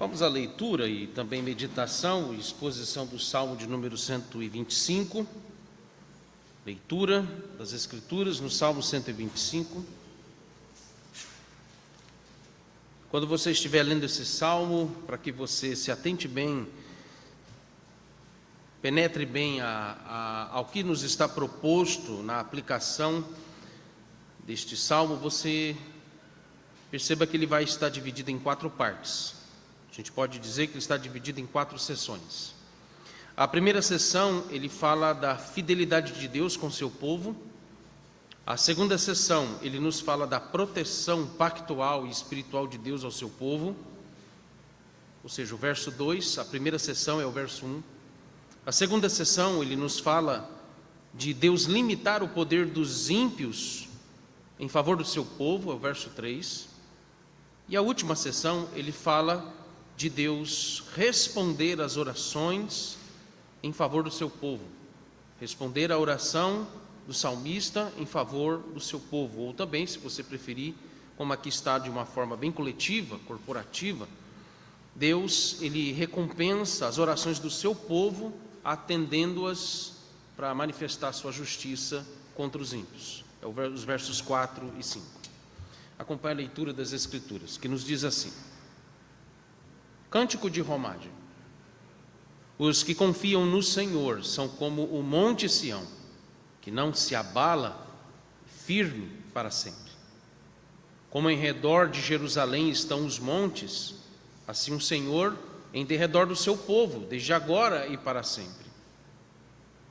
Vamos à leitura e também meditação e exposição do Salmo de número 125. Leitura das Escrituras no Salmo 125. Quando você estiver lendo esse Salmo, para que você se atente bem, penetre bem ao que nos está proposto na aplicação deste Salmo, você perceba que ele vai estar dividido em 4 partes. A gente pode dizer que ele está dividido em 4 sessões. A primeira sessão, ele fala da fidelidade de Deus com seu povo. A segunda sessão, ele nos fala da proteção pactual e espiritual de Deus ao seu povo. Ou seja, o verso 2, a primeira sessão é o verso 1. A segunda sessão, ele nos fala de Deus limitar o poder dos ímpios em favor do seu povo, é o verso 3. E a última sessão, ele fala de Deus responder às orações em favor do seu povo, responder à oração do salmista em favor do seu povo, ou também, se você preferir, como aqui está de uma forma bem coletiva, corporativa, Deus, ele recompensa as orações do seu povo, atendendo-as para manifestar sua justiça contra os ímpios. É os versos 4 e 5. Acompanhe a leitura das Escrituras, que nos diz assim: Cântico de romagem. Os que confiam no Senhor são como o monte Sião, que não se abala, firme para sempre. Como em redor de Jerusalém estão os montes, assim o Senhor em derredor do seu povo, desde agora e para sempre.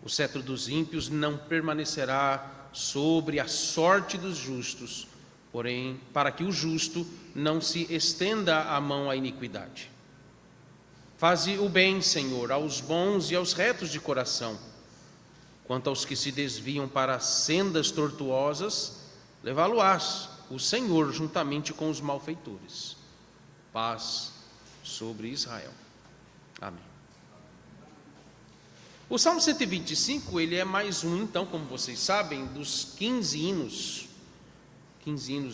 O cetro dos ímpios não permanecerá sobre a sorte dos justos, porém, para que o justo não se estenda a mão à iniquidade. Faze o bem, Senhor, aos bons e aos retos de coração. Quanto aos que se desviam para sendas tortuosas, levá-lo-ás, o Senhor, juntamente com os malfeitores. Paz sobre Israel. Amém. O Salmo 125, ele é mais um, então, como vocês sabem, dos 15 hinos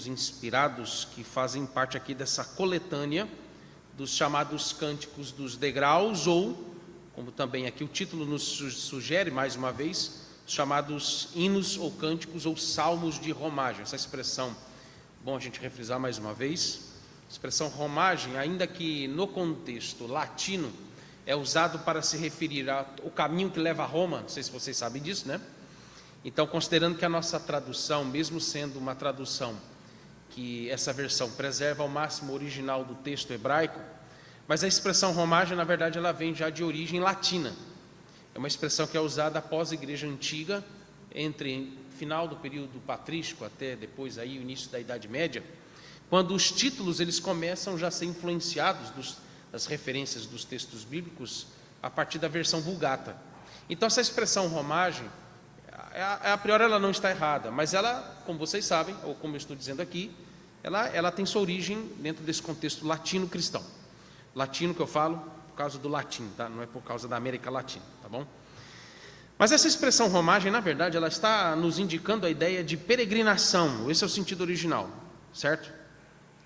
inspirados que fazem parte aqui dessa coletânea dos chamados cânticos dos degraus, ou, como também aqui o título nos sugere mais uma vez, chamados hinos ou cânticos ou salmos de romagem. Essa expressão, bom a gente refrisar mais uma vez, a expressão romagem, ainda que no contexto latino, é usado para se referir ao caminho que leva a Roma, não sei se vocês sabem disso, né? Então, considerando que a nossa tradução, mesmo sendo uma tradução que essa versão preserva ao máximo o original do texto hebraico, mas a expressão romagem, na verdade, ela vem já de origem latina. É uma expressão que é usada após a Igreja Antiga, entre final do período patrístico até depois aí o início da Idade Média, quando os títulos eles começam já a ser influenciados das referências dos textos bíblicos a partir da versão Vulgata. Então, essa expressão romagem, a priori ela não está errada, mas ela, como vocês sabem, ou como eu estou dizendo aqui, ela tem sua origem dentro desse contexto latino-cristão. Latino que eu falo por causa do latim, tá? Não é por causa da América Latina, tá bom? Mas essa expressão romagem, na verdade, ela está nos indicando a ideia de peregrinação. Esse é o sentido original, certo?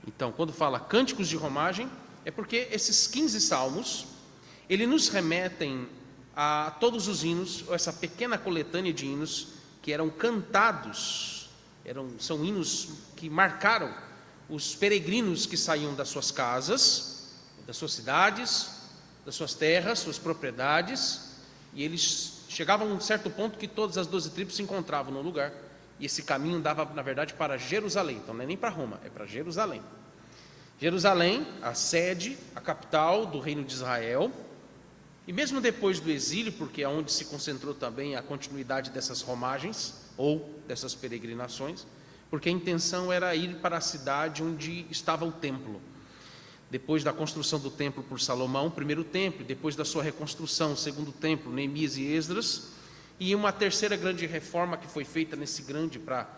Então, quando fala cânticos de romagem, é porque esses 15 salmos, eles nos remetem a todos os hinos, ou essa pequena coletânea de hinos que eram cantados, são hinos que marcaram os peregrinos que saíam das suas casas, das suas cidades, das suas terras, suas propriedades, e eles chegavam a um certo ponto que todas as 12 tribos se encontravam num lugar, e esse caminho dava, na verdade, para Jerusalém. Então não é nem para Roma, é para Jerusalém. Jerusalém, a sede, a capital do reino de Israel. E mesmo depois do exílio, porque é onde se concentrou também a continuidade dessas romagens, ou dessas peregrinações, porque a intenção era ir para a cidade onde estava o templo. Depois da construção do templo por Salomão, o primeiro templo, depois da sua reconstrução, o segundo templo, Neemias e Esdras, e uma terceira grande reforma que foi feita nesse grande para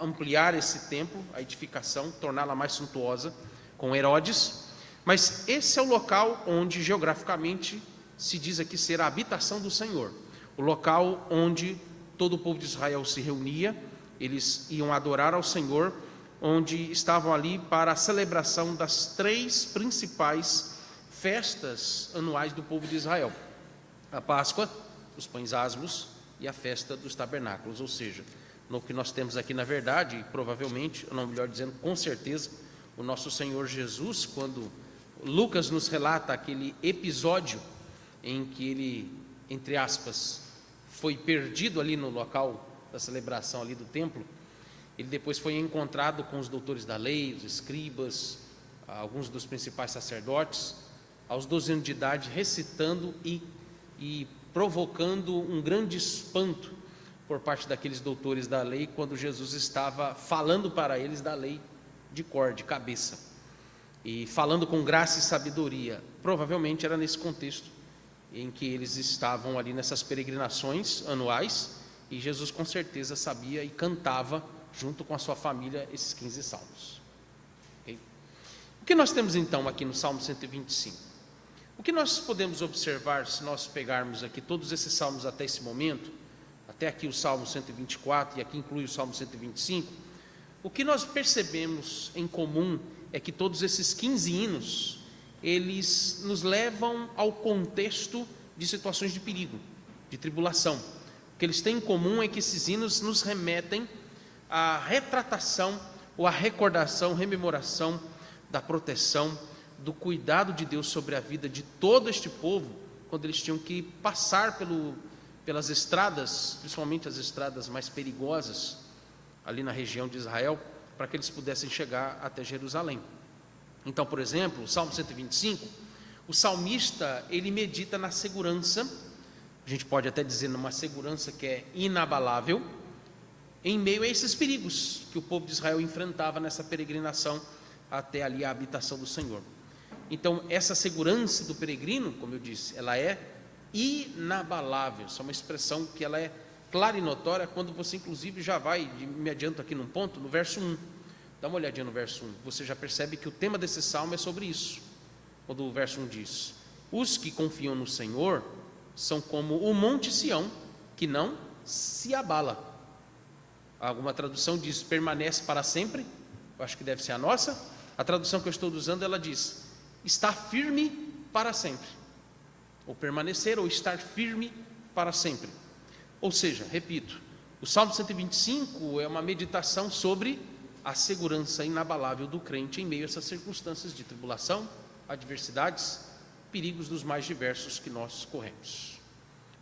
ampliar esse templo, a edificação, torná-la mais suntuosa, com Herodes. Mas esse é o local onde geograficamente se diz aqui ser a habitação do Senhor, o local onde todo o povo de Israel se reunia, eles iam adorar ao Senhor, onde estavam ali para a celebração das 3 principais festas anuais do povo de Israel: a Páscoa, os pães asmos e a festa dos tabernáculos. Ou seja, no que nós temos aqui, na verdade, provavelmente, ou não, melhor dizendo, com certeza, o nosso Senhor Jesus, quando Lucas nos relata aquele episódio em que ele, entre aspas, foi perdido ali no local da celebração ali do templo, ele depois foi encontrado com os doutores da lei, os escribas, alguns dos principais sacerdotes, aos 12 anos de idade, recitando e provocando um grande espanto por parte daqueles doutores da lei, quando Jesus estava falando para eles da lei de cor, de cabeça, e falando com graça e sabedoria. Provavelmente era nesse contexto em que eles estavam ali nessas peregrinações anuais, e Jesus com certeza sabia e cantava junto com a sua família esses 15 salmos. Okay? O que nós temos então aqui no Salmo 125? O que nós podemos observar se nós pegarmos aqui todos esses salmos até esse momento, até aqui o Salmo 124, e aqui inclui o Salmo 125, o que nós percebemos em comum é que todos esses 15 hinos, eles nos levam ao contexto de situações de perigo, de tribulação. O que eles têm em comum é que esses hinos nos remetem à retratação, ou à recordação, rememoração da proteção, do cuidado de Deus sobre a vida de todo este povo, quando eles tinham que passar pelas estradas, principalmente as estradas mais perigosas, ali na região de Israel, para que eles pudessem chegar até Jerusalém. Então, por exemplo, o Salmo 125, o salmista, ele medita na segurança, a gente pode até dizer numa segurança que é inabalável, em meio a esses perigos que o povo de Israel enfrentava nessa peregrinação até ali a habitação do Senhor. Então, essa segurança do peregrino, como eu disse, ela é inabalável. Isso é uma expressão que ela é clara e notória quando você, inclusive, já vai, me adianto aqui num ponto, no verso 1. Dá uma olhadinha no verso 1. Você já percebe que o tema desse salmo é sobre isso. Quando o verso 1 diz: os que confiam no Senhor são como o monte Sião, que não se abala. Alguma tradução diz permanece para sempre. Eu acho que deve ser a nossa. A tradução que eu estou usando, ela diz está firme para sempre, ou permanecer, ou estar firme para sempre. Ou seja, repito, o Salmo 125 é uma meditação sobre a segurança inabalável do crente em meio a essas circunstâncias de tribulação, adversidades, perigos dos mais diversos que nós corremos.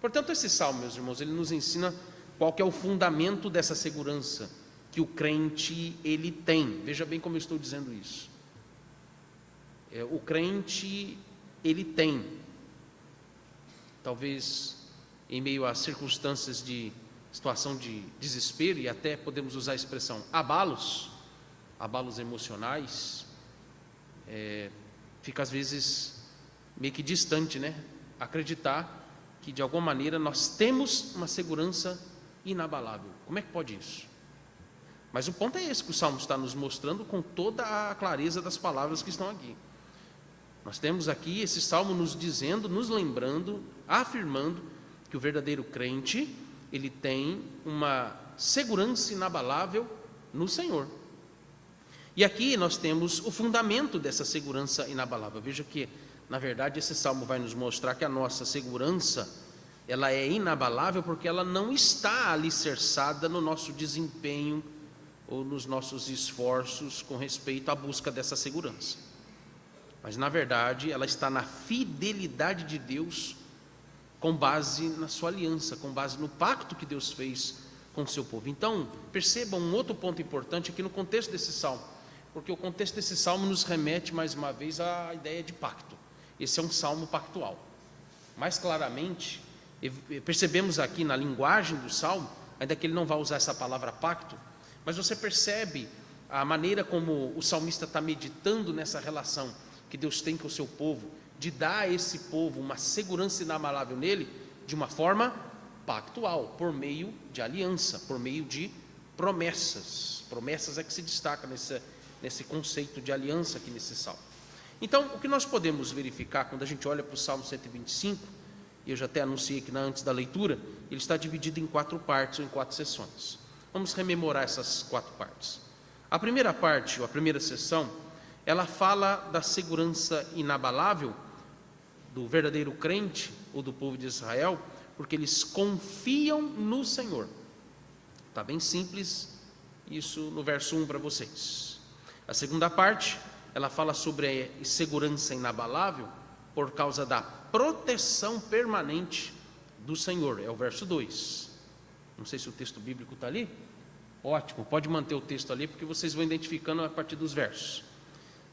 Portanto, esse salmo, meus irmãos, ele nos ensina qual que é o fundamento dessa segurança que o crente ele tem. Veja bem como eu estou dizendo isso. O crente ele tem, talvez em meio a circunstâncias de situação de desespero, e até podemos usar a expressão abalos emocionais, fica às vezes meio que distante, né? Acreditar que de alguma maneira nós temos uma segurança inabalável. Como é que pode isso? Mas o ponto é esse que o Salmo está nos mostrando com toda a clareza das palavras que estão aqui. Nós temos aqui esse Salmo nos dizendo, nos lembrando, afirmando que o verdadeiro crente, ele tem uma segurança inabalável no Senhor. E aqui nós temos o fundamento dessa segurança inabalável. Veja que, na verdade, esse Salmo vai nos mostrar que a nossa segurança, ela é inabalável porque ela não está alicerçada no nosso desempenho ou nos nossos esforços com respeito à busca dessa segurança. Mas, na verdade, ela está na fidelidade de Deus, com base na sua aliança, com base no pacto que Deus fez com o seu povo. Então, percebam um outro ponto importante aqui no contexto desse salmo, porque o contexto desse salmo nos remete, mais uma vez, à ideia de pacto. Esse é um salmo pactual. Mais claramente, percebemos aqui na linguagem do salmo, ainda que ele não vá usar essa palavra pacto, mas você percebe a maneira como o salmista está meditando nessa relação que Deus tem com o seu povo, de dar a esse povo uma segurança inabalável nele, de uma forma pactual, por meio de aliança, por meio de promessas. Promessas é que se destaca nesse conceito de aliança aqui nesse salmo. Então, o que nós podemos verificar quando a gente olha para o Salmo 125, e eu já até anunciei aqui antes da leitura, ele está dividido em 4 partes ou em 4 sessões. Vamos rememorar essas 4 partes. A primeira parte, ou a primeira sessão, ela fala da segurança inabalável do verdadeiro crente ou do povo de Israel, porque eles confiam no Senhor. Está bem simples isso no verso 1 para vocês. A segunda parte, ela fala sobre a segurança inabalável por causa da proteção permanente do Senhor, é o verso 2. Não sei se o texto bíblico está ali. Ótimo, pode manter o texto ali, porque vocês vão identificando a partir dos versos,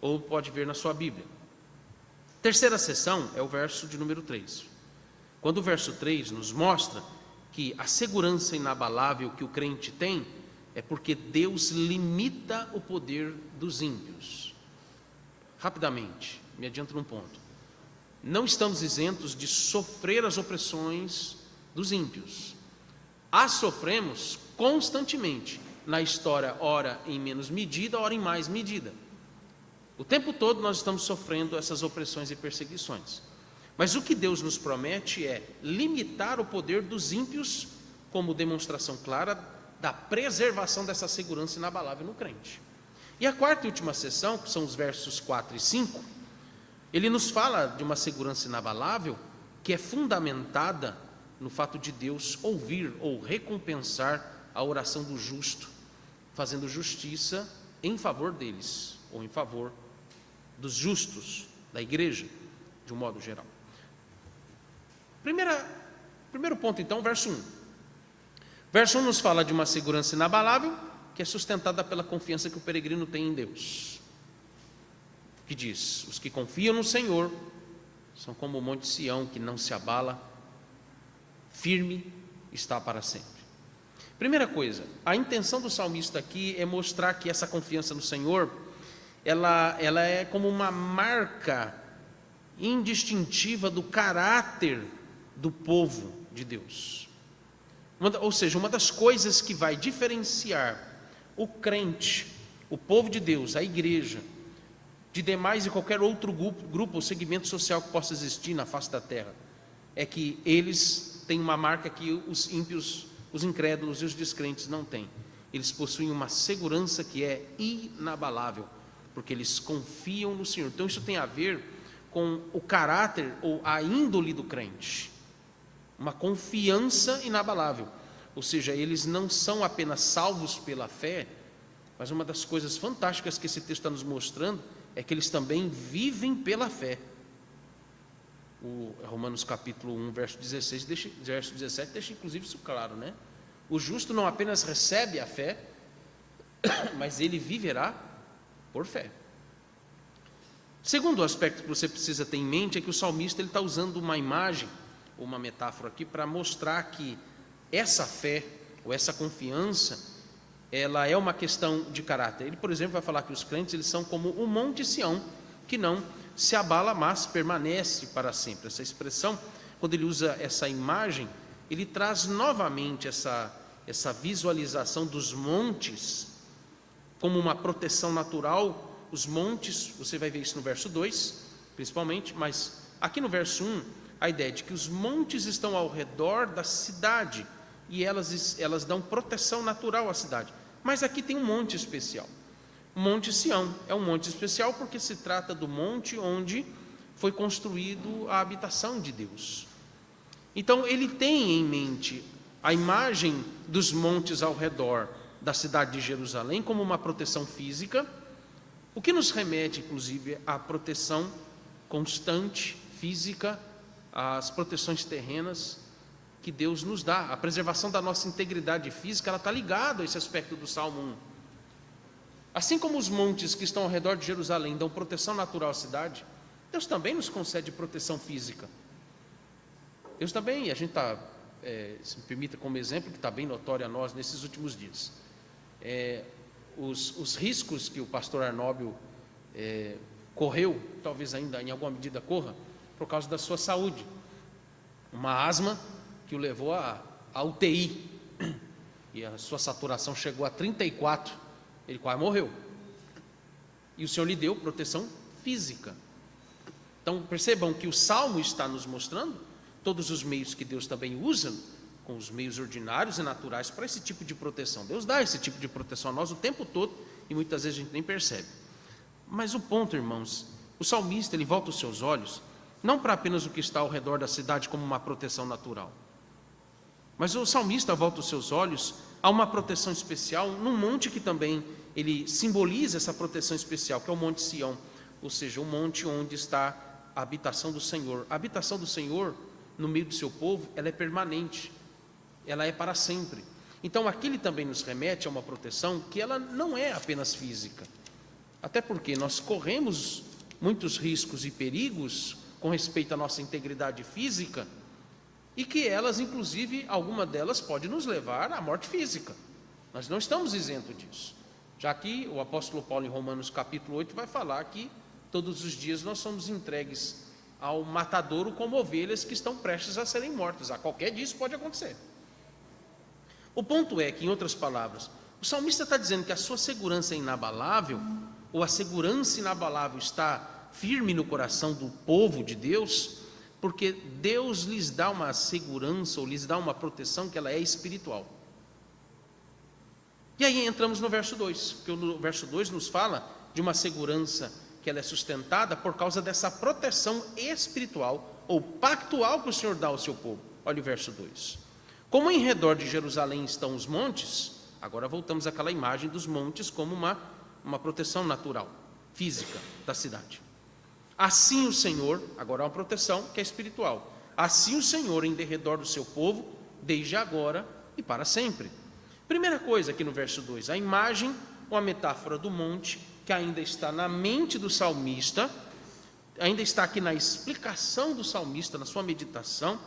ou pode ver na sua Bíblia. Terceira seção é o verso de número 3. Quando o verso 3 nos mostra que a segurança inabalável que o crente tem é porque Deus limita o poder dos ímpios. Rapidamente, me adianto num ponto. Não estamos isentos de sofrer as opressões dos ímpios. As sofremos constantemente na história, ora em menos medida, ora em mais medida. O tempo todo nós estamos sofrendo essas opressões e perseguições. Mas o que Deus nos promete é limitar o poder dos ímpios como demonstração clara da preservação dessa segurança inabalável no crente. E a quarta e última seção, que são os versos 4 e 5, ele nos fala de uma segurança inabalável que é fundamentada no fato de Deus ouvir ou recompensar a oração do justo, fazendo justiça em favor deles, ou em favor dos justos, da igreja, de um modo geral. Primeiro ponto, então, verso 1. Verso 1 nos fala de uma segurança inabalável, que é sustentada pela confiança que o peregrino tem em Deus. Que diz: os que confiam no Senhor são como o monte Sião, que não se abala, firme está para sempre. Primeira coisa, a intenção do salmista aqui é mostrar que essa confiança no Senhor, ela é como uma marca indistintiva do caráter do povo de Deus. Ou seja, uma das coisas que vai diferenciar o crente, o povo de Deus, a igreja, de demais e qualquer outro grupo ou segmento social que possa existir na face da terra, é que eles têm uma marca que os ímpios, os incrédulos e os descrentes não têm. Eles possuem uma segurança que é inabalável, porque eles confiam no Senhor. Então isso tem a ver com o caráter ou a índole do crente, uma confiança inabalável. Ou seja, eles não são apenas salvos pela fé, mas uma das coisas fantásticas que esse texto está nos mostrando é que eles também vivem pela fé. O Romanos capítulo 1, verso 16, verso 17 deixa inclusive isso claro, né? O justo não apenas recebe a fé, mas ele viverá por fé. Segundo aspecto que você precisa ter em mente é que o salmista ele está usando uma imagem, uma metáfora aqui, para mostrar que essa fé, ou essa confiança, ela é uma questão de caráter. Ele, por exemplo, vai falar que os crentes eles são como o monte Sião, que não se abala, mas permanece para sempre. Essa expressão, quando ele usa essa imagem, ele traz novamente essa visualização dos montes como uma proteção natural. Os montes, você vai ver isso no verso 2, principalmente, mas aqui no verso 1, a ideia de que os montes estão ao redor da cidade e elas dão proteção natural à cidade. Mas aqui tem um monte especial. O Monte Sião é um monte especial porque se trata do monte onde foi construído a habitação de Deus. Então ele tem em mente a imagem dos montes ao redor da cidade de Jerusalém como uma proteção física, o que nos remete inclusive à proteção constante, física, às proteções terrenas que Deus nos dá. A preservação da nossa integridade física, ela está ligada a esse aspecto do Salmo 1. Assim como os montes que estão ao redor de Jerusalém dão proteção natural à cidade, Deus também nos concede proteção física. Deus também, a gente está, se me permita como exemplo, que está bem notório a nós nesses últimos dias, os riscos que o pastor Arnóbio correu, talvez ainda em alguma medida corra, por causa da sua saúde. Uma asma que o levou à UTI, e a sua saturação chegou a 34, ele quase morreu. E o Senhor lhe deu proteção física. Então percebam que o Salmo está nos mostrando todos os meios que Deus também usa, com os meios ordinários e naturais, para esse tipo de proteção. Deus dá esse tipo de proteção a nós o tempo todo, e muitas vezes a gente nem percebe. Mas o ponto, irmãos, o salmista ele volta os seus olhos não para apenas o que está ao redor da cidade como uma proteção natural. Mas o salmista volta os seus olhos a uma proteção especial num monte que também ele simboliza essa proteção especial, que é o Monte Sião, ou seja, o monte onde está a habitação do Senhor. A habitação do Senhor no meio do seu povo, ela é permanente, ela é para sempre. Então aqui ele também nos remete a uma proteção que ela não é apenas física, até porque nós corremos muitos riscos e perigos com respeito à nossa integridade física, e que elas, inclusive, alguma delas pode nos levar à morte física. Nós não estamos isentos disso, já que o apóstolo Paulo em Romanos capítulo 8 vai falar que todos os dias nós somos entregues ao matadouro como ovelhas que estão prestes a serem mortas. A qualquer dia isso pode acontecer. O ponto é que, em outras palavras, o salmista está dizendo que a sua segurança é inabalável, ou a segurança inabalável está firme no coração do povo de Deus, porque Deus lhes dá uma segurança, ou lhes dá uma proteção que ela é espiritual. E aí entramos no verso 2, porque o verso 2 nos fala de uma segurança que ela é sustentada por causa dessa proteção espiritual, ou pactual, que o Senhor dá ao seu povo. Olha o verso 2. Como em redor de Jerusalém estão os montes, agora voltamos àquela imagem dos montes como uma proteção natural, física da cidade. Assim o Senhor, agora há uma proteção que é espiritual, assim o Senhor em derredor do seu povo, desde agora e para sempre. Primeira coisa aqui no verso 2, a imagem ou a metáfora do monte, que ainda está na mente do salmista, ainda está aqui na explicação do salmista, na sua meditação,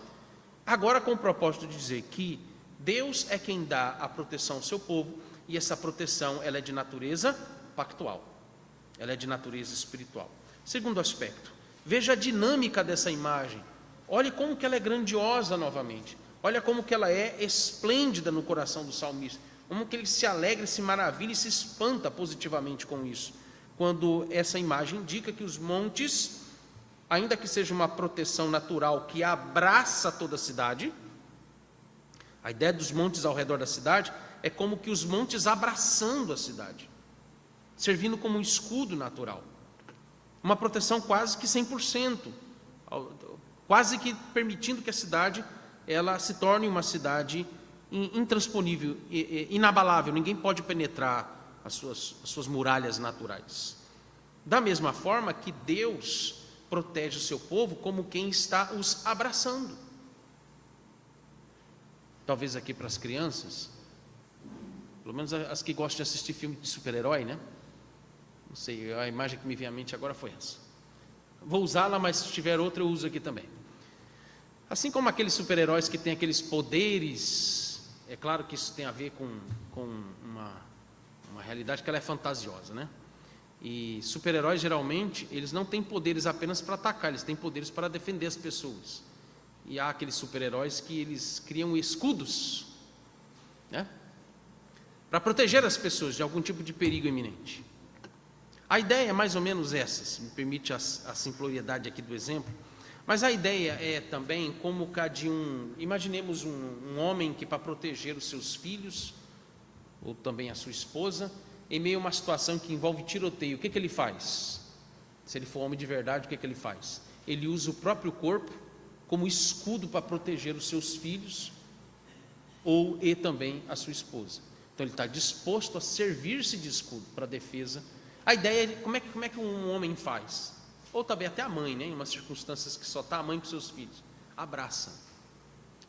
agora com o propósito de dizer que Deus é quem dá a proteção ao seu povo, e essa proteção ela é de natureza pactual, ela é de natureza espiritual. Segundo aspecto, veja a dinâmica dessa imagem, olhe como que ela é grandiosa novamente, olha como que ela é esplêndida no coração do salmista, como que ele se alegra, se maravilha e se espanta positivamente com isso, quando essa imagem indica que os montes, ainda que seja uma proteção natural que abraça toda a cidade, a ideia dos montes ao redor da cidade é como que os montes abraçando a cidade, servindo como um escudo natural, uma proteção quase que 100%, quase que permitindo que a cidade ela se torne uma cidade intransponível, inabalável, ninguém pode penetrar as suas muralhas naturais. Da mesma forma que Deus protege o seu povo como quem está os abraçando. Talvez aqui para as crianças, pelo menos as que gostam de assistir filme de super-herói, né? Não sei, a imagem que me veio à mente agora foi essa. Vou usá-la, mas se tiver outra eu uso aqui também. Assim como aqueles super-heróis que têm aqueles poderes, é claro que isso tem a ver com uma realidade que ela é fantasiosa, né? E super-heróis geralmente, eles não têm poderes apenas para atacar, eles têm poderes para defender as pessoas. E há aqueles super-heróis que eles criam escudos, né? Para proteger as pessoas de algum tipo de perigo iminente. A ideia é mais ou menos essa, se me permite a simploriedade aqui do exemplo, mas a ideia é também como que a de imaginemos um homem que para proteger os seus filhos, ou também a sua esposa, em meio a uma situação que envolve tiroteio, o que ele faz? Se ele for homem de verdade, o que ele faz? Ele usa o próprio corpo como escudo para proteger os seus filhos, e também a sua esposa. Então ele está disposto a servir-se de escudo para a defesa. A ideia é como é que um homem faz? Ou também até a mãe, né? Em umas circunstâncias que só está a mãe com seus filhos, abraça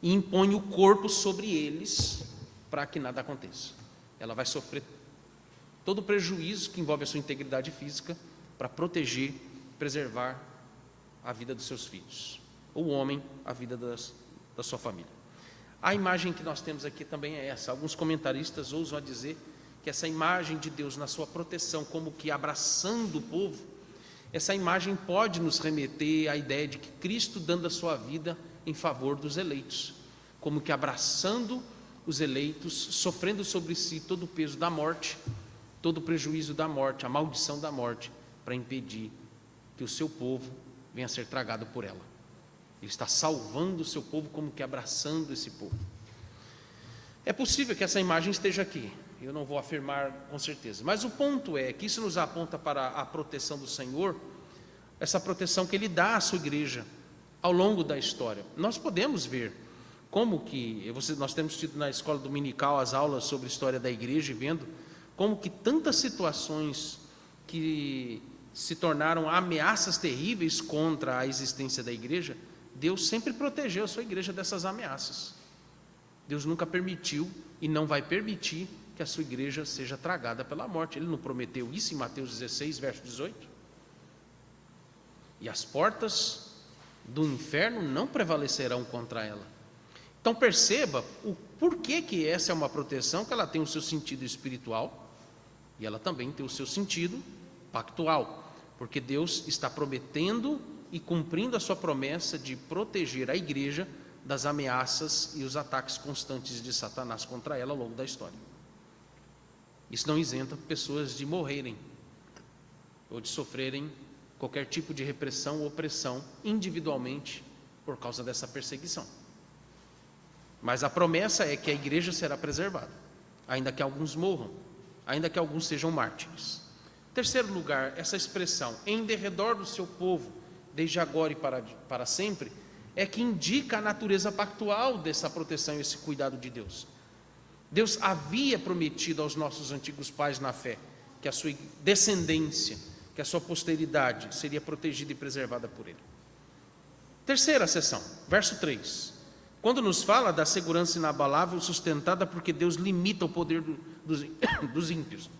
e impõe o corpo sobre eles para que nada aconteça. Ela vai sofrer todo o prejuízo que envolve a sua integridade física para proteger, preservar a vida dos seus filhos, ou o homem, a vida da sua família. A imagem que nós temos aqui também é essa. Alguns comentaristas ousam a dizer que essa imagem de Deus na sua proteção, como que abraçando o povo, essa imagem pode nos remeter à ideia de que Cristo dando a sua vida em favor dos eleitos, como que abraçando os eleitos, sofrendo sobre si todo o peso da morte, todo o prejuízo da morte, a maldição da morte, para impedir que o seu povo venha a ser tragado por ela. Ele está salvando o seu povo, como que abraçando esse povo. É possível que essa imagem esteja aqui, eu não vou afirmar com certeza, mas o ponto é que isso nos aponta para a proteção do Senhor, essa proteção que Ele dá à sua igreja, ao longo da história. Nós podemos ver como que, nós temos tido na escola dominical as aulas sobre a história da igreja e vendo como que tantas situações que se tornaram ameaças terríveis contra a existência da igreja, Deus sempre protegeu a sua igreja dessas ameaças. Deus nunca permitiu e não vai permitir que a sua igreja seja tragada pela morte. Ele não prometeu isso em Mateus 16, verso 18? E as portas do inferno não prevalecerão contra ela. Então perceba o porquê que essa é uma proteção, que ela tem o seu sentido espiritual e ela também tem o seu sentido pactual, porque Deus está prometendo e cumprindo a sua promessa de proteger a igreja das ameaças e os ataques constantes de Satanás contra ela ao longo da história. Isso não isenta pessoas de morrerem ou de sofrerem qualquer tipo de repressão ou opressão individualmente por causa dessa perseguição. Mas a promessa é que a igreja será preservada, ainda que alguns morram, ainda que alguns sejam mártires. Terceiro lugar, essa expressão, em derredor do seu povo, desde agora e para sempre, é que indica a natureza pactual dessa proteção e esse cuidado de Deus. Deus havia prometido aos nossos antigos pais na fé que a sua descendência, que a sua posteridade seria protegida e preservada por Ele. Terceira seção, verso 3. Quando nos fala da segurança inabalável sustentada porque Deus limita o poder dos ímpios.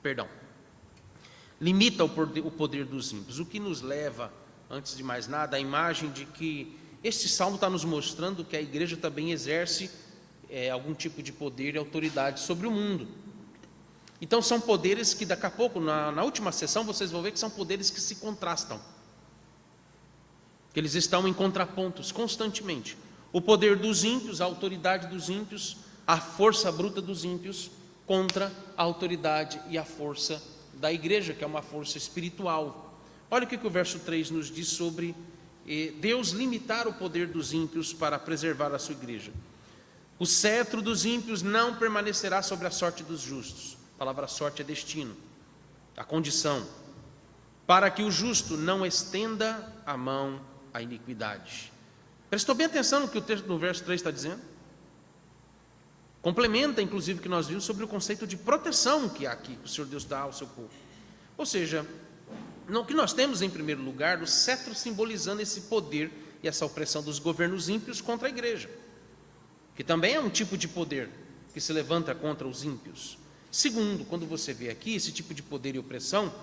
Perdão. Limita o poder dos ímpios, o que nos leva, antes de mais nada, à imagem de que este salmo está nos mostrando que a igreja também exerce algum tipo de poder e autoridade sobre o mundo. Então são poderes que daqui a pouco, na última sessão, vocês vão ver que são poderes que se contrastam, que eles estão em contrapontos constantemente. O poder dos ímpios, a autoridade dos ímpios, a força bruta dos ímpios contra a autoridade e a força da igreja, que é uma força espiritual. Olha o que o verso 3 nos diz sobre Deus limitar o poder dos ímpios para preservar a sua igreja. O cetro dos ímpios não permanecerá sobre a sorte dos justos. A palavra sorte é destino, a condição, para que o justo não estenda a mão à iniquidade. Prestou bem atenção no que o texto no verso 3 está dizendo? Complementa, inclusive, o que nós vimos sobre o conceito de proteção que há aqui, que o Senhor Deus dá ao seu povo. Ou seja, o que nós temos em primeiro lugar, o cetro simbolizando esse poder e essa opressão dos governos ímpios contra a igreja, que também é um tipo de poder que se levanta contra os ímpios. Segundo, quando você vê aqui esse tipo de poder e opressão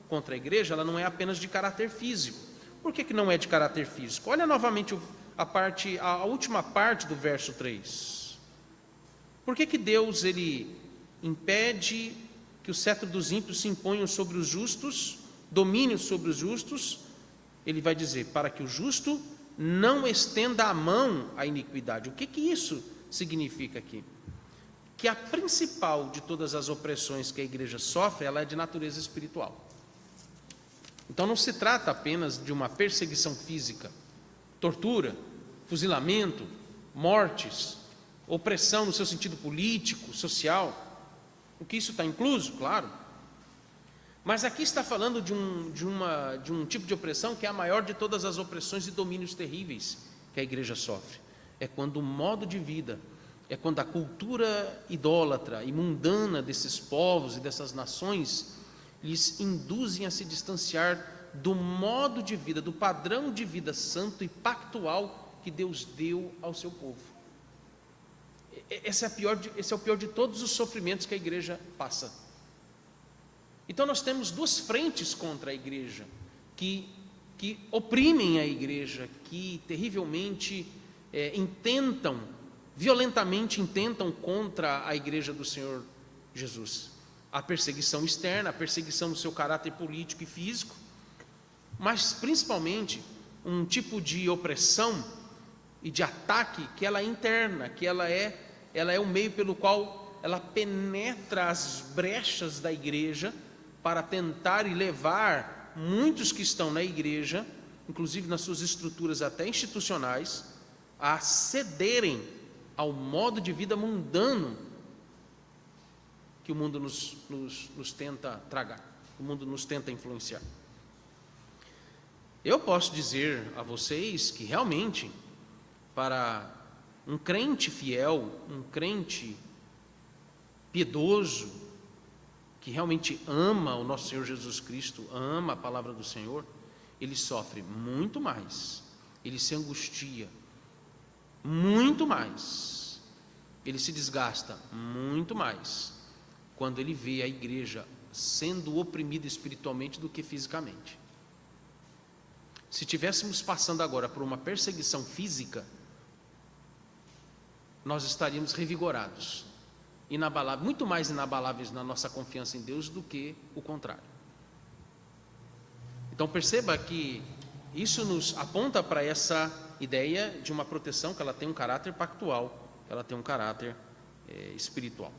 contra a igreja, ela não é apenas de caráter físico. Por que não é de caráter físico? Olha novamente a última parte do verso 3. Por que Deus ele impede que o cetro dos ímpios se imponham sobre os justos, domínio sobre os justos? Ele vai dizer, para que o justo não estenda a mão à iniquidade. O que isso significa aqui? Que a principal de todas as opressões que a igreja sofre, ela é de natureza espiritual. Então não se trata apenas de uma perseguição física, tortura, fuzilamento, mortes, opressão no seu sentido político, social. O que isso está incluso, claro. Mas aqui está falando de um tipo de opressão que é a maior de todas as opressões e domínios terríveis que a igreja sofre. É quando o modo de vida, é quando a cultura idólatra e mundana desses povos e dessas nações lhes induzem a se distanciar do modo de vida, do padrão de vida santo e pactual que Deus deu ao seu povo. Esse é o pior de todos os sofrimentos que a igreja passa. Então nós temos duas frentes contra a igreja, que oprimem a igreja, que terrivelmente violentamente intentam contra a igreja do Senhor Jesus. A perseguição externa, a perseguição do seu caráter político e físico, mas principalmente um tipo de opressão e de ataque que ela é interna, que ela é o meio pelo qual ela penetra as brechas da igreja para tentar e levar muitos que estão na igreja, inclusive nas suas estruturas até institucionais, a cederem ao modo de vida mundano que o mundo nos tenta tragar, o mundo nos tenta influenciar. Eu posso dizer a vocês que realmente, para um crente fiel, um crente piedoso, que realmente ama o nosso Senhor Jesus Cristo, ama a palavra do Senhor, ele sofre muito mais, ele se angustia muito mais, ele se desgasta muito mais, quando ele vê a igreja sendo oprimida espiritualmente do que fisicamente. Se estivéssemos passando agora por uma perseguição física, nós estaríamos revigorados, inabaláveis, muito mais inabaláveis na nossa confiança em Deus do que o contrário. Então perceba que isso nos aponta para essa ideia de uma proteção que ela tem um caráter pactual, ela tem um caráter espiritual.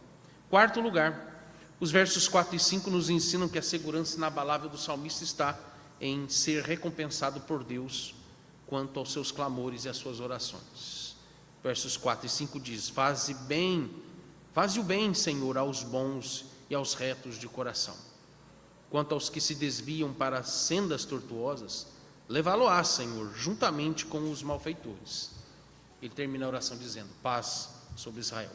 Quarto lugar, os versos 4 e 5 nos ensinam que a segurança inabalável do salmista está em ser recompensado por Deus quanto aos seus clamores e às suas orações. Versos 4 e 5 diz: faze o bem, Senhor, aos bons e aos retos de coração. Quanto aos que se desviam para sendas tortuosas, levá-lo-á, Senhor, juntamente com os malfeitores. Ele termina a oração dizendo: paz sobre Israel.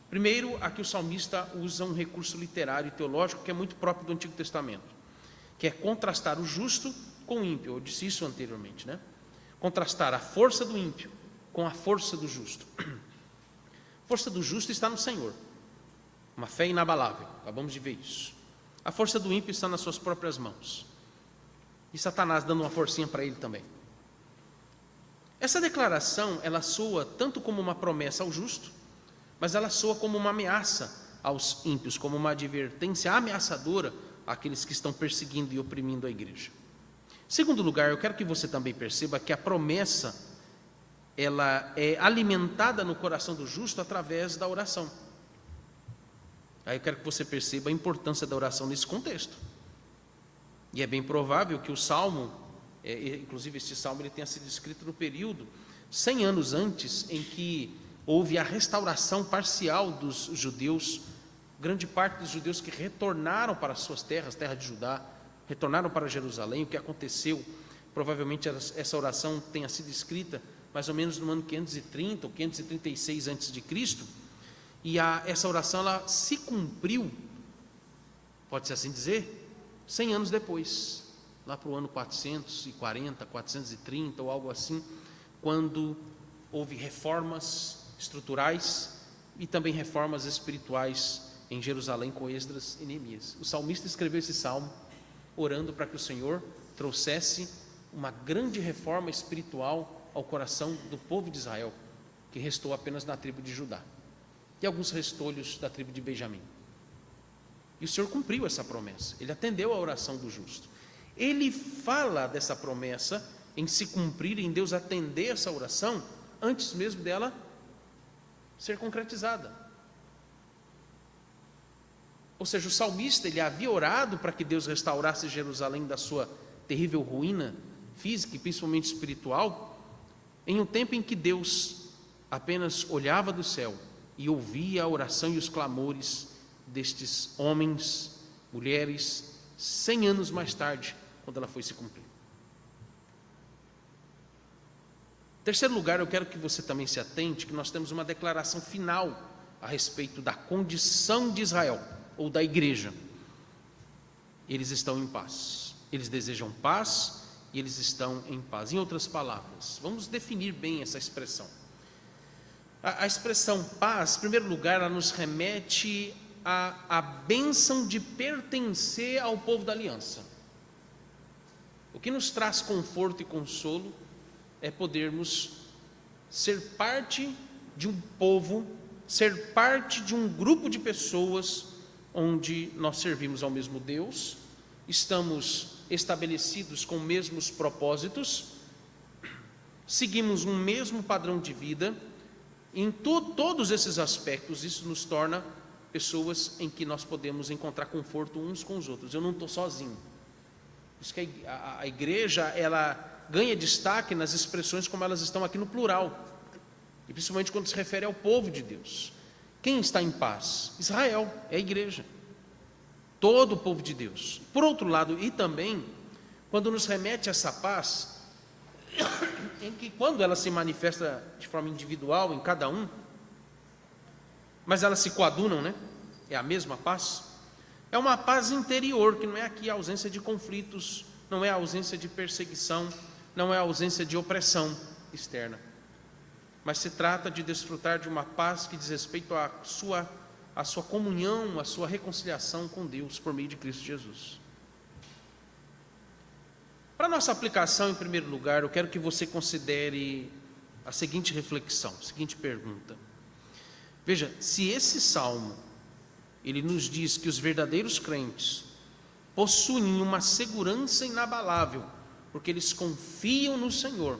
Primeiro, aqui o salmista usa um recurso literário e teológico que é muito próprio do Antigo Testamento, que é contrastar o justo com o ímpio. Eu disse isso anteriormente, né? Contrastar a força do ímpio com a força do justo. A força do justo está no Senhor, uma fé inabalável, acabamos de ver isso. A força do ímpio está nas suas próprias mãos, e Satanás dando uma forcinha para ele também. Essa declaração, ela soa tanto como uma promessa ao justo, mas ela soa como uma ameaça aos ímpios, como uma advertência ameaçadora àqueles que estão perseguindo e oprimindo a igreja. Em segundo lugar, eu quero que você também perceba que a promessa, ela é alimentada no coração do justo através da oração. Aí eu quero que você perceba a importância da oração nesse contexto. E é bem provável que o Salmo, inclusive este Salmo, ele tenha sido escrito no período 100 anos antes, em que houve a restauração parcial dos judeus, grande parte dos judeus que retornaram para as suas terras, terra de Judá, retornaram para Jerusalém. O que aconteceu, provavelmente essa oração tenha sido escrita mais ou menos no ano 530 ou 536 a.C., e essa oração ela se cumpriu, pode-se assim dizer, 100 anos depois, lá para o ano 440, 430 ou algo assim, quando houve reformas estruturais e também reformas espirituais em Jerusalém com Esdras e Neemias. O salmista escreveu esse salmo orando para que o Senhor trouxesse uma grande reforma espiritual ao coração do povo de Israel, que restou apenas na tribo de Judá e alguns restolhos da tribo de Benjamim. E o Senhor cumpriu essa promessa, ele atendeu a oração do justo. Ele fala dessa promessa em se cumprir, em Deus atender essa oração antes mesmo dela ser concretizada. Ou seja, o salmista, ele havia orado para que Deus restaurasse Jerusalém da sua terrível ruína física e principalmente espiritual, em um tempo em que Deus apenas olhava do céu e ouvia a oração e os clamores destes homens, mulheres, 100 anos mais tarde, quando ela foi se cumprir. Em terceiro lugar, eu quero que você também se atente que nós temos uma declaração final a respeito da condição de Israel, ou da igreja. Eles estão em paz, eles desejam paz e eles estão em paz. Em outras palavras, vamos definir bem essa expressão. A expressão paz, em primeiro lugar, ela nos remete à bênção de pertencer ao povo da aliança. O que nos traz conforto e consolo é podermos ser parte de um povo, ser parte de um grupo de pessoas onde nós servimos ao mesmo Deus, estamos estabelecidos com os mesmos propósitos, seguimos um mesmo padrão de vida. Em todos esses aspectos, isso nos torna pessoas em que nós podemos encontrar conforto uns com os outros. Eu não estou sozinho. Por isso que a igreja, ela ganha destaque nas expressões como elas estão aqui no plural, e principalmente quando se refere ao povo de Deus. Quem está em paz? Israel, é a igreja, todo o povo de Deus. Por outro lado, e também quando nos remete a essa paz, em que quando ela se manifesta de forma individual em cada um, mas elas se coadunam, né? É a mesma paz. É uma paz interior, que não é aqui a ausência de conflitos, não é a ausência de perseguição, não é a ausência de opressão externa, mas se trata de desfrutar de uma paz que diz respeito à sua comunhão, à sua reconciliação com Deus por meio de Cristo Jesus. Para nossa aplicação, em primeiro lugar, eu quero que você considere a seguinte reflexão, a seguinte pergunta. Veja, se esse salmo, ele nos diz que os verdadeiros crentes possuem uma segurança inabalável, porque eles confiam no Senhor,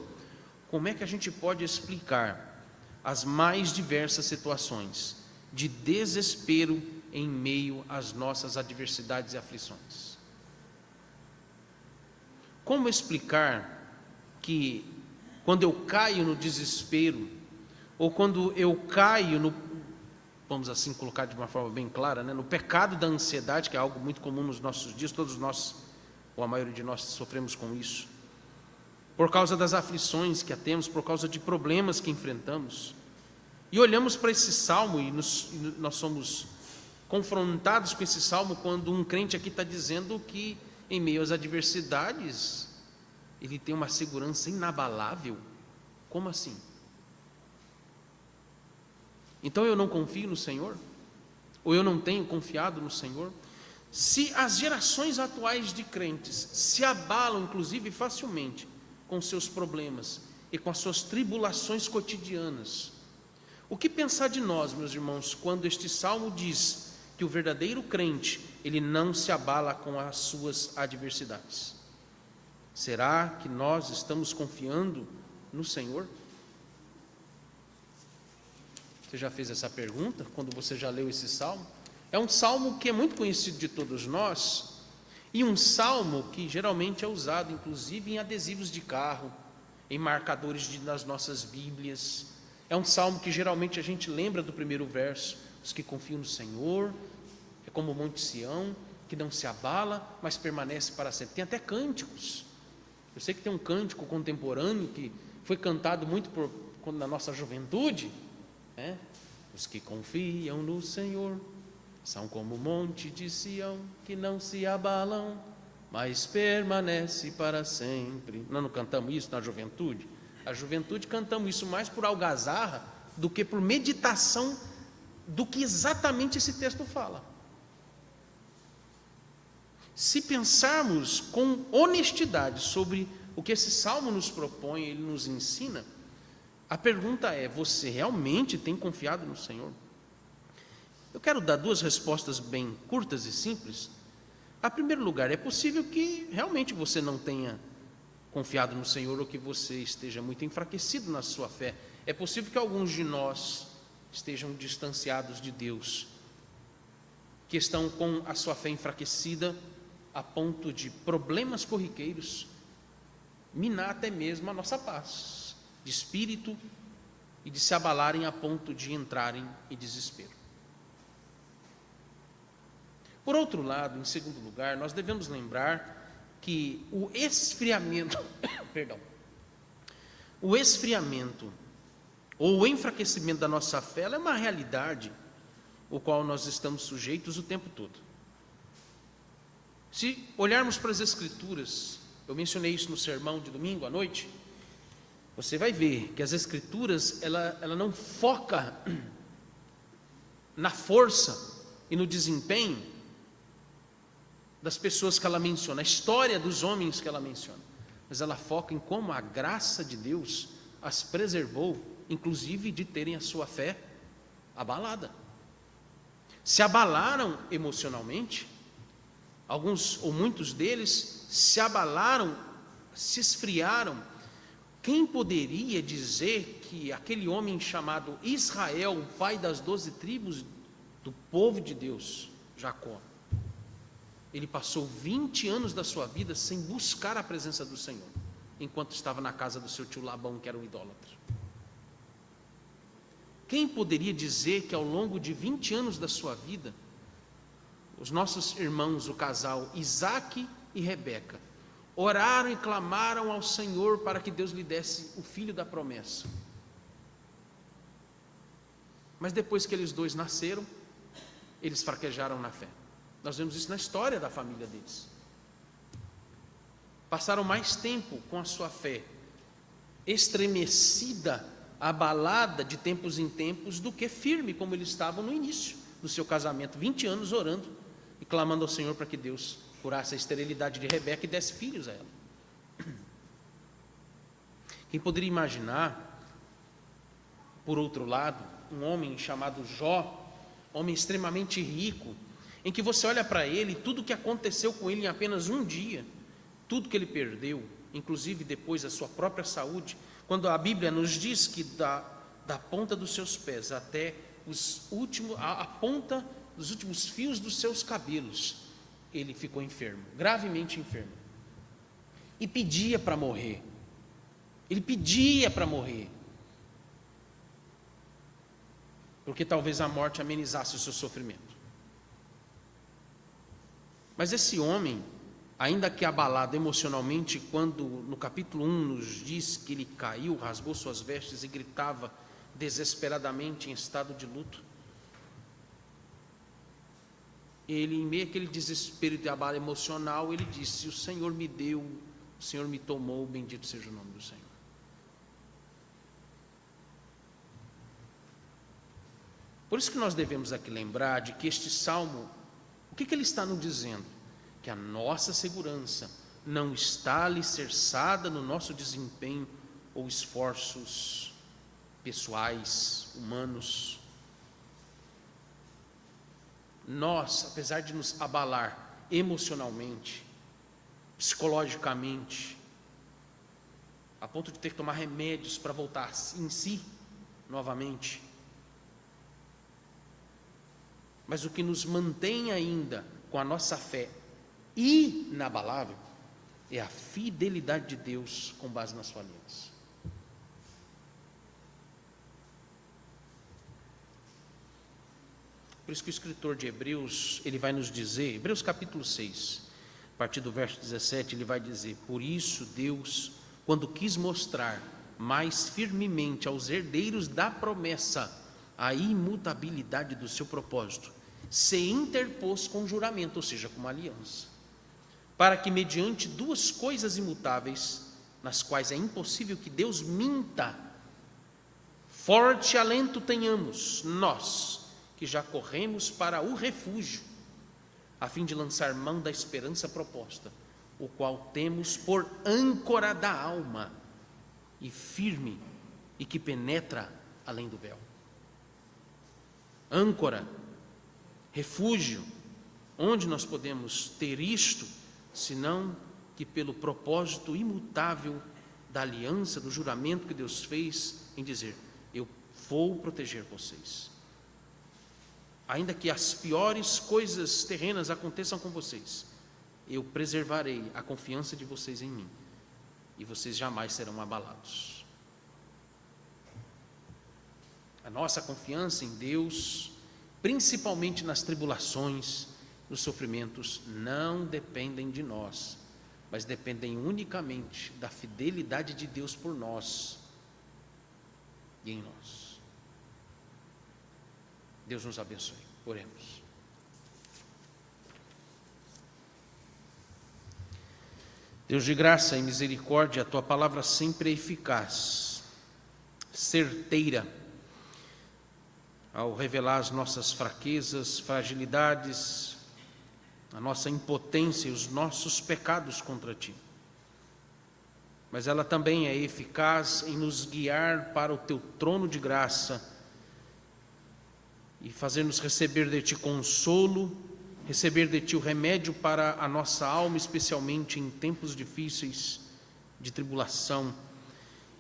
como é que a gente pode explicar as mais diversas situações de desespero em meio às nossas adversidades e aflições? Como explicar que quando eu caio no desespero, ou quando eu caio no, vamos assim colocar de uma forma bem clara, né, no pecado da ansiedade, que é algo muito comum nos nossos dias, todos nós, ou a maioria de nós, sofremos com isso, por causa das aflições que temos, por causa de problemas que enfrentamos, e olhamos para esse salmo e nós somos confrontados com esse salmo quando um crente aqui está dizendo que em meio às adversidades ele tem uma segurança inabalável. Como assim? Então eu não confio no Senhor? Ou eu não tenho confiado no Senhor? Se as gerações atuais de crentes se abalam, inclusive facilmente, com seus problemas e com as suas tribulações cotidianas, o que pensar de nós, meus irmãos, quando este salmo diz que o verdadeiro crente, ele não se abala com as suas adversidades? Será que nós estamos confiando no Senhor? Você já fez essa pergunta quando você já leu esse salmo? É um salmo que é muito conhecido de todos nós, e um salmo que geralmente é usado inclusive em adesivos de carro, em marcadores das nossas Bíblias. É um salmo que geralmente a gente lembra do primeiro verso: os que confiam no Senhor é como o Monte Sião, que não se abala, mas permanece para sempre. Tem até cânticos. Eu sei que tem um cântico contemporâneo que foi cantado muito na nossa juventude, né? Os que confiam no Senhor são como o monte de Sião, que não se abalam, mas permanece para sempre. Nós não cantamos isso na juventude? A juventude cantamos isso mais por algazarra do que por meditação do que exatamente esse texto fala. Se pensarmos com honestidade sobre o que esse salmo nos propõe, ele nos ensina, a pergunta é: você realmente tem confiado no Senhor? Eu quero dar duas respostas bem curtas e simples. Em primeiro lugar, é possível que realmente você não tenha confiado no Senhor, ou que você esteja muito enfraquecido na sua fé. É possível que alguns de nós estejam distanciados de Deus, que estão com a sua fé enfraquecida a ponto de problemas corriqueiros minar até mesmo a nossa paz de espírito e de se abalarem a ponto de entrarem em desespero. Por outro lado, em segundo lugar, nós devemos lembrar que o esfriamento ou o enfraquecimento da nossa fé é uma realidade ao qual nós estamos sujeitos o tempo todo. Se olharmos para as Escrituras, eu mencionei isso no sermão de domingo à noite, você vai ver que as Escrituras, ela não foca na força e no desempenho das pessoas que ela menciona, a história dos homens que ela menciona, mas ela foca em como a graça de Deus as preservou, inclusive de terem a sua fé abalada. Se abalaram emocionalmente, alguns ou muitos deles se abalaram, se esfriaram. Quem poderia dizer que aquele homem chamado Israel, o pai das 12 tribos do povo de Deus, Jacó, ele passou 20 anos da sua vida sem buscar a presença do Senhor, enquanto estava na casa do seu tio Labão, que era um idólatra? Quem poderia dizer que ao longo de 20 anos da sua vida, os nossos irmãos, o casal Isaac e Rebeca, oraram e clamaram ao Senhor para que Deus lhe desse o filho da promessa. Mas depois que eles dois nasceram, eles fraquejaram na fé. Nós vemos isso na história da família deles. Passaram mais tempo com a sua fé estremecida, abalada de tempos em tempos, do que firme como eles estavam no início do seu casamento, 20 anos orando e clamando ao Senhor para que Deus curasse a esterilidade de Rebeca e desse filhos a ela. Quem poderia imaginar, por outro lado, um homem chamado Jó, homem extremamente rico, em que você olha para ele, tudo o que aconteceu com ele em apenas um dia, tudo que ele perdeu, inclusive depois a sua própria saúde, quando a Bíblia nos diz que da ponta dos seus pés até a ponta dos últimos fios dos seus cabelos, ele ficou enfermo, gravemente enfermo, e pedia para morrer. Ele pedia para morrer, porque talvez a morte amenizasse o seu sofrimento. Mas esse homem, ainda que abalado emocionalmente, quando no capítulo 1 nos diz que ele caiu, rasgou suas vestes e gritava desesperadamente em estado de luto, ele, em meio àquele desespero de abalo emocional, ele disse: o Senhor me deu, o Senhor me tomou, bendito seja o nome do Senhor. Por isso que nós devemos aqui lembrar de que este salmo, o que ele está nos dizendo? Que a nossa segurança não está alicerçada no nosso desempenho ou esforços pessoais, humanos. Nós, apesar de nos abalar emocionalmente, psicologicamente, a ponto de ter que tomar remédios para voltar em si novamente, mas o que nos mantém ainda com a nossa fé inabalável é a fidelidade de Deus com base na sua aliança. Por isso que o escritor de Hebreus, ele vai nos dizer, Hebreus capítulo 6, a partir do verso 17, ele vai dizer: por isso Deus, quando quis mostrar mais firmemente aos herdeiros da promessa a imutabilidade do seu propósito, se interpôs com juramento, ou seja, com uma aliança, para que mediante duas coisas imutáveis, nas quais é impossível que Deus minta, forte alento tenhamos nós, que já corremos para o refúgio, a fim de lançar mão da esperança proposta, o qual temos por âncora da alma, e firme, e que penetra além do véu. Âncora, refúgio, onde nós podemos ter isto, senão que pelo propósito imutável da aliança, do juramento que Deus fez em dizer: eu vou proteger vocês. Ainda que as piores coisas terrenas aconteçam com vocês, eu preservarei a confiança de vocês em mim, e vocês jamais serão abalados. A nossa confiança em Deus, principalmente nas tribulações, nos sofrimentos, não dependem de nós, mas dependem unicamente da fidelidade de Deus por nós e em nós. Deus nos abençoe. Oremos. Deus de graça e misericórdia, a tua palavra sempre é eficaz, certeira, ao revelar as nossas fraquezas, fragilidades, a nossa impotência e os nossos pecados contra ti. Mas ela também é eficaz em nos guiar para o teu trono de graça e fazer-nos receber de ti consolo, receber de ti o remédio para a nossa alma, especialmente em tempos difíceis de tribulação,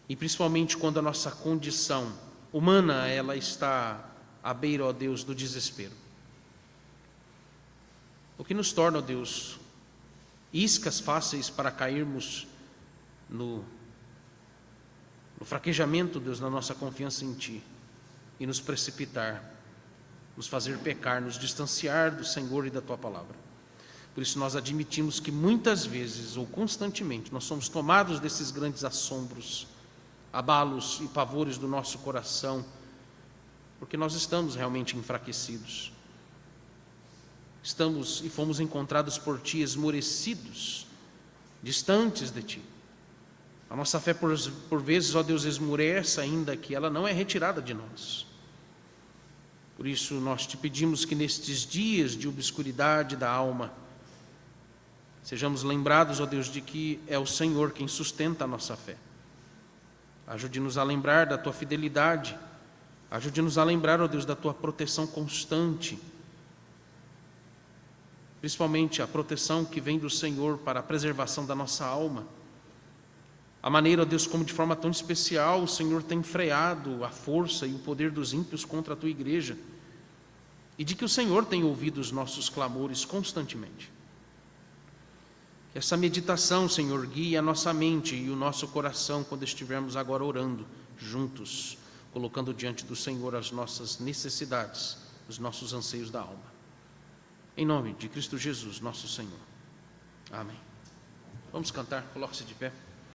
e principalmente quando a nossa condição humana, ela está à beira, ó Deus, do desespero. O que nos torna, ó Deus, iscas fáceis para cairmos no fraquejamento, Deus, na nossa confiança em ti, e nos precipitar, nos fazer pecar, nos distanciar do Senhor e da tua palavra. Por isso nós admitimos que muitas vezes, ou constantemente, nós somos tomados desses grandes assombros, abalos e pavores do nosso coração, porque nós estamos realmente enfraquecidos. Estamos e fomos encontrados por Ti esmorecidos, distantes de Ti. A nossa fé por vezes, ó Deus, esmurece ainda que ela não é retirada de nós. Por isso nós Te pedimos que nestes dias de obscuridade da alma, sejamos lembrados, ó Deus, de que é o Senhor quem sustenta a nossa fé. Ajude-nos a lembrar da Tua fidelidade, ajude-nos a lembrar, ó Deus, da Tua proteção constante, principalmente a proteção que vem do Senhor para a preservação da nossa alma. A maneira, ó Deus, como de forma tão especial o Senhor tem freado a força e o poder dos ímpios contra a Tua igreja, e de que o Senhor tem ouvido os nossos clamores constantemente. Que essa meditação, Senhor, guie a nossa mente e o nosso coração quando estivermos agora orando juntos, colocando diante do Senhor as nossas necessidades, os nossos anseios da alma. Em nome de Cristo Jesus, nosso Senhor. Amém. Vamos cantar, coloque-se de pé.